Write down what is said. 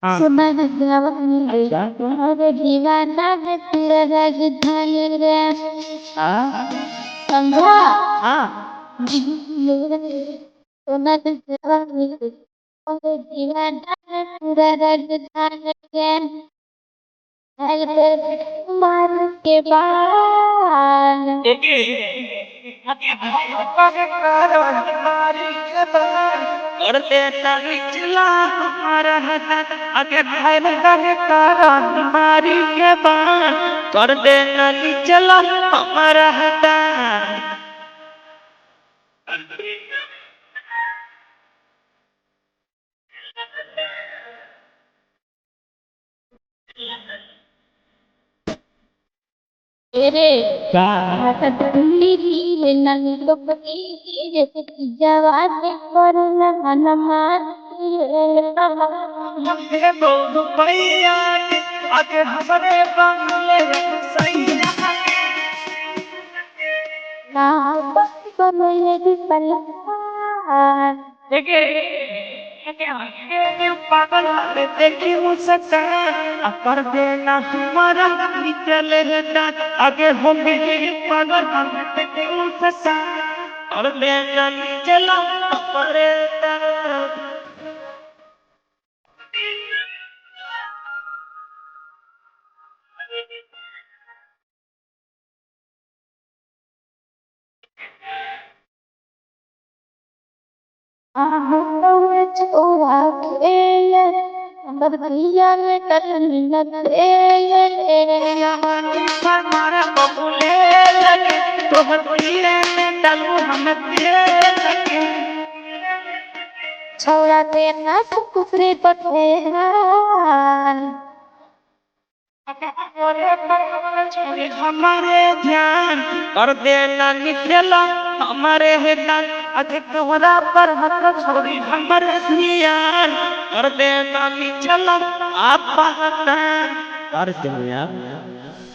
हाँ सुमन अरे दीवाना है तेरा राजधानी रे हाँ समझा हाँ सुमन अरे दीवाना है तेरा राजधानी रे मार के बाद कर देता निचला हमारा हाथ आगे भाई लगे कारण मारी के बाण कर देना निचला हमारा हाथ तेरे का दिल्ली नंगी लोकरी जैसे कि जवान पर नमान ये बोल भैया आगे हमारे बंगले सही ना बने पल्ला पागल देखी मुझसे कर देना तुम्हारा चले आगे होंगे पागल देखी मुझसे कर देना चला परे छोड़ा बदलिया में हमारा बबुले लगे तो बबुले में डालू हम लगे छोड़ा देना कुफरी बटेरा हमारे ध्यान कर देना निचला हमारे हिदान अधिक वरा पर हक छोड़ी हमारे ध्यान कर देना निचला आप कर दे यार